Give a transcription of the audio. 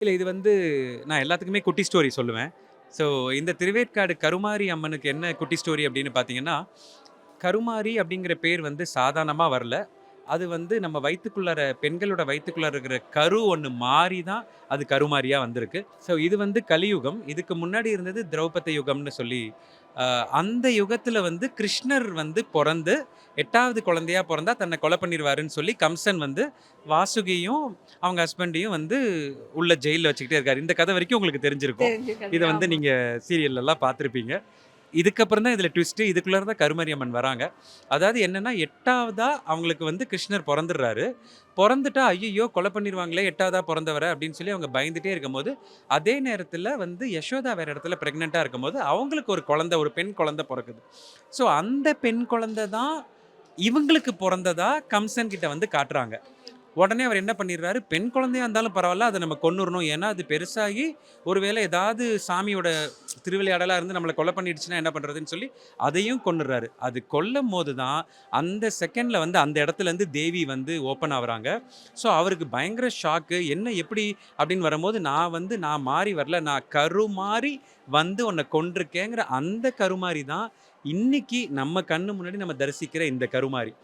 இல்ல இது வந்து நான் எல்லாத்துக்குமே குட்டி ஸ்டோரி சொல்லுவேன். ஸோ இந்த திருவேற்காடு கருமாரி அம்மனுக்கு என்ன குட்டி ஸ்டோரி அப்படின்னு பார்த்தீங்கன்னா, கருமாரி அப்படிங்கிற பேர் வந்து சாதாரணமா வரல. அது வந்து நம்ம வயித்துக்குள்ளார பெண்களோட வயித்துக்குள்ளார இருக்கிற கரு ஒண்ணு மாறி தான் அது கருமாரியா வந்திருக்கு. ஸோ இது வந்து கலியுகம். இதுக்கு முன்னாடி இருந்தது திரௌபத யுகம்னு சொல்லி, அந்த யுகத்தில வந்து கிருஷ்ணர் வந்து பொறந்து 8வது குழந்தையா பொறந்தா தன்னை கொலை பண்ணிருவாருன்னு சொல்லி கம்சன் வந்து வாசுகியும், அவங்க ஹஸ்பண்டையும் வந்து உள்ள ஜெயில்ல வச்சுக்கிட்டே இருக்காரு. இந்த கதை வரைக்கும் உங்களுக்கு தெரிஞ்சிருக்கும். தெரிஞ்ச இத கதை. வந்து ஆமா. நீங்க சீரியல்லலாம் பார்த்திருப்பீங்க. இதுக்கப்புறம் தான் இதில ட்விஸ்ட்டு. இதுக்குள்ளார தான் கருமாரி அம்மன் வராங்க. அதாவது என்னன்னா 8வதா அவங்களுக்கு வந்து கிருஷ்ணர் பொறந்துடுறாரு. பொறந்துட்டா, "ஐய்யய்யோ! கொலை பண்ணிருவாங்களே 8வதா பொறந்தவர" அப்படின்னு சொல்லி அவங்க பயந்துட்டே இருக்கும்போது, அதே நேரத்தில வந்து யசோதா வேற இடத்துல பிரெக்னன்ட்டா இருக்கும்போது, அவங்களுக்கு ஒரு குழந்தை, ஒரு பெண் குழந்தை பொறக்குது. ஸோ அந்த பெண் குழந்தை தான் இவங்களுக்கு பொறந்ததா கம்சன் கிட்ட வந்து காட்டுறாங்க. உடனே அவர் என்ன பண்ணிடுறாரு, பெண் குழந்தையா இருந்தாலும் பரவால்ல, அத நம்ம கொன்னுறணும். ஏன்னா, அது பெருசாகி ஒருவேளை ஏதாவது சாமியோட திருவிளையாடலா இருந்து நம்மள கொலை பண்ணிடுச்சுன்னா என்ன பண்றதுன்னு சொல்லி, அதையும் கொன்னுறாரு. அது கொல்லும்போது தான், அந்த செகண்ட்ல வந்து அந்த இடத்துலருந்து தேவி வந்து ஓப்பன் ஆவுறாங்க. ஸோ, அவருக்கு பயங்கர ஷாக்கு. என்ன எப்படி அப்படின்னு வரும்போது, நான் மாறி வரல. நான் கருமாறி வந்து உன்ன கொன்றுக்கேங்கிற அந்த கருமாரி தான், இன்னைக்கு நம்ம கண்ணு முன்னாடி நம்ம தரிசிக்கிற இந்த கருமாரி.